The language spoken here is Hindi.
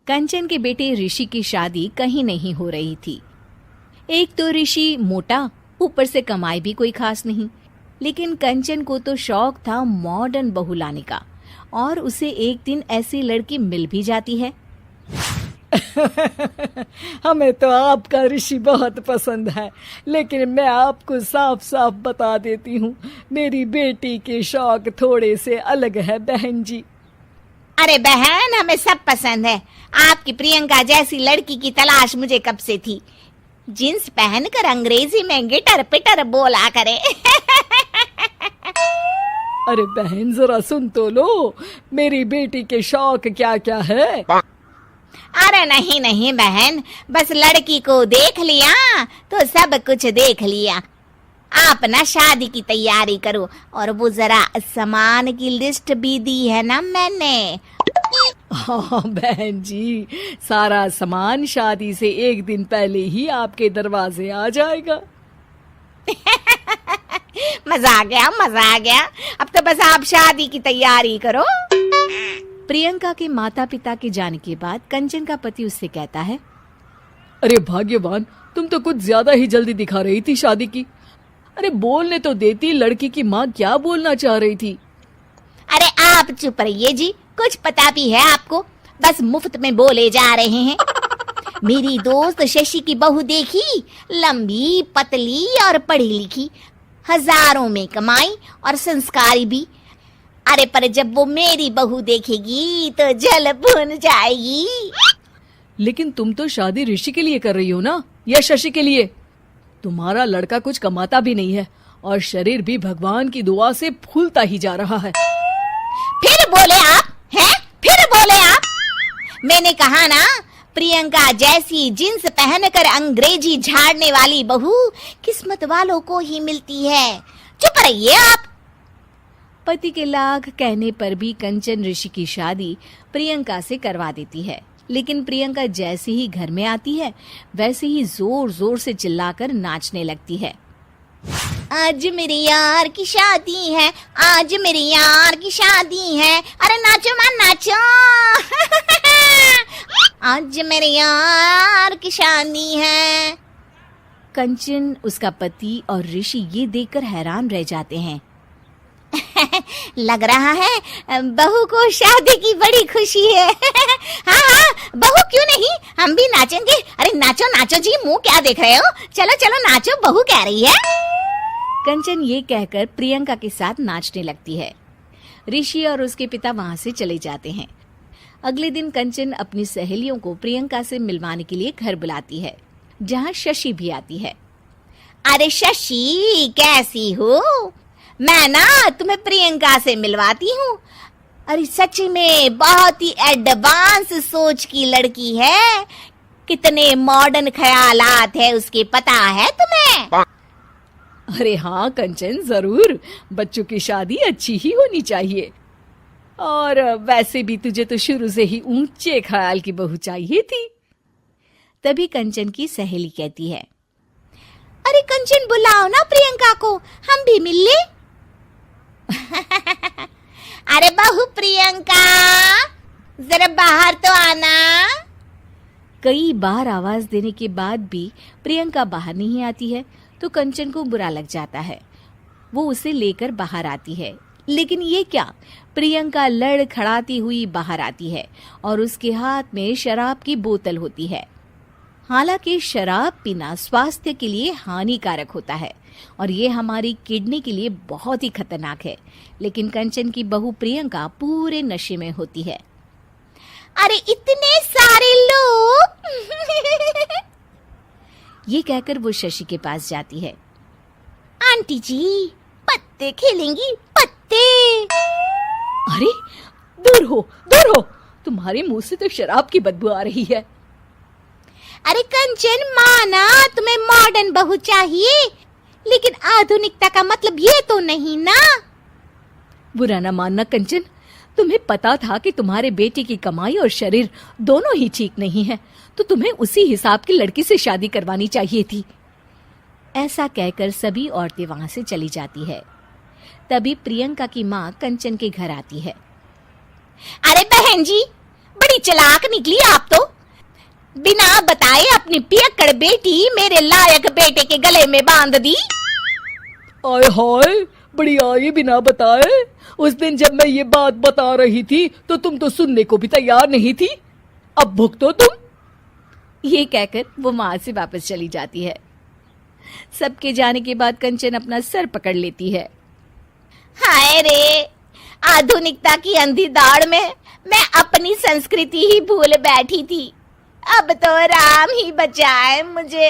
कंचन के बेटे ऋषि की शादी कहीं नहीं हो रही थी। एक तो ऋषि मोटा, ऊपर से कमाई भी कोई खास नहीं। लेकिन कंचन को तो शौक था मॉडर्न बहू लाने का, और उसे एक दिन ऐसी लड़की मिल भी जाती है। हमें तो आपका ऋषि बहुत पसंद है, लेकिन मैं आपको साफ साफ बता देती हूँ, मेरी बेटी के शौक थोड़े से अलग है बहन जी। अरे बहन, हमें सब पसंद है। आपकी प्रियंका जैसी लड़की की तलाश मुझे कब से थी। जींस पहनकर अंग्रेजी में गिटर पिटर बोला करे। अरे बहन, जरा सुन तो लो, मेरी बेटी के शौक क्या क्या है। अरे नहीं नहीं बहन, बस लड़की को देख लिया तो सब कुछ देख लिया। आप ना शादी की तैयारी करो, और वो जरा सामान की लिस्ट भी दी है ना मैंने। हाँ बहन जी, सारा सामान शादी से एक दिन पहले ही आपके दरवाजे आ जाएगा। मजा आ गया, मजा आ गया। अब तो बस आप शादी की तैयारी करो। प्रियंका के माता पिता के जाने के बाद कंचन का पति उससे कहता है, अरे भाग्यवान, तुम तो कुछ ज्यादा ही जल्दी दिखा रही थी शादी की। अरे बोलने तो देती, लड़की की माँ क्या बोलना चाह रही थी। अरे आप चुप रहिए जी, कुछ पता भी है आपको, बस मुफ्त में बोले जा रहे हैं। मेरी दोस्त शशि की बहू देखी, लंबी पतली और पढ़ी लिखी, हजारों में कमाई और संस्कारी भी। अरे पर जब वो मेरी बहू देखेगी तो जल भुन जाएगी। लेकिन तुम तो शादी ऋषि के लिए कर रही हो ना, या शशि के लिए? तुम्हारा लड़का कुछ कमाता भी नहीं है, और शरीर भी भगवान की दुआ से फूलता ही जा रहा है। फिर बोले आप हैं? फिर बोले आप? मैंने कहा ना, प्रियंका जैसी जींस पहनकर अंग्रेजी झाड़ने वाली बहू किस्मत वालों को ही मिलती है। चुप रहिए आप। पति के लाख कहने पर भी कंचन ऋषि की शादी प्रियंका से करवा देती है। लेकिन प्रियंका जैसे ही घर में आती है, वैसे ही जोर जोर से चिल्लाकर नाचने लगती है। आज मेरे यार की शादी है, आज मेरे यार की शादी है। अरे नाचो मां नाचो। आज मेरे यार की शादी है। कंचन, उसका पति और ऋषि ये देखकर हैरान रह जाते हैं। लग रहा है बहू को शादी की बड़ी खुशी है। हाँ हाँ, बहू क्यों नहीं, हम भी नाचेंगे। अरे नाचो नाचो जी, मुंह क्या देख रहे हो, चलो चलो नाचो, बहू कह रही है। कंचन ये कहकर प्रियंका के साथ नाचने लगती है। ऋषि और उसके पिता वहां से चले जाते हैं। अगले दिन कंचन अपनी सहेलियों को प्रियंका से मिलवाने के लिए घर बुलाती है, जहाँ शशि भी आती है। अरे शशि, कैसी हो? मैं ना तुम्हें प्रियंका से मिलवाती हूँ। अरे सच में बहुत ही एडवांस सोच की लड़की है। कितने मॉडर्न ख्यालात है उसके, पता है तुम्हें? अरे हाँ कंचन, जरूर। बच्चों की शादी अच्छी ही होनी चाहिए, और वैसे भी तुझे तो शुरू से ही ऊंचे ख्याल की बहू चाहिए थी। तभी कंचन की सहेली कहती है, अरे कंचन, बुलाओ ना प्रियंका को, हम भी मिल ले। अरे बहू प्रियंका, जरा बाहर तो आना। कई बार आवाज देने के बाद भी प्रियंका बाहर नहीं आती है, तो कंचन को बुरा लग जाता है। वो उसे लेकर बाहर आती है, लेकिन ये क्या, प्रियंका लड़खड़ाती हुई बाहर आती है और उसके हाथ में शराब की बोतल होती है। हालांकि शराब पीना स्वास्थ्य के लिए हानिकारक होता है, और ये हमारी किडनी के लिए बहुत ही खतरनाक है। लेकिन कंचन की बहू प्रियंका पूरे नशे में होती है। अरे इतने सारे लोग। ये कहकर वो शशि के पास जाती है। आंटी जी, पत्ते खेलेंगी, पत्ते। अरे दूर हो, दूर हो, तुम्हारे मुंह से तो शराब की बदबू आ रही है। अरे कंचन, माना तुम्हें मॉडर्न बहू चाहिए, लेकिन आधुनिकता का मतलब ये तो नहीं ना। बुरा ना मानना कंचन, तुम्हें पता था कि तुम्हारे बेटे की कमाई और शरीर दोनों ही ठीक नहीं है, तो तुम्हें उसी हिसाब की लड़की से शादी करवानी चाहिए थी। ऐसा कहकर सभी औरतें वहां से चली जाती है। तभी प्रियंका की माँ कंचन के घर आती है। अरे बहन जी, बड़ी चालाक निकली आप तो। बिना बताए अपनी पियक्कड़ बेटी मेरे लायक बेटे के गले में बांध दी। आय हाय, बड़ी आई बिना बताए। उस दिन जब मैं ये बात बता रही थी तो तुम तो सुनने को भी तैयार नहीं थी। अब भुगतो तुम। ये कहकर वो वहां से वापस चली जाती है। सबके जाने के बाद कंचन अपना सर पकड़ लेती है। हाय रे, आधुनिकता की अंधी दौड़ में मैं अपनी संस्कृति ही भूल बैठी थी। अब तो राम ही बचाए मुझे।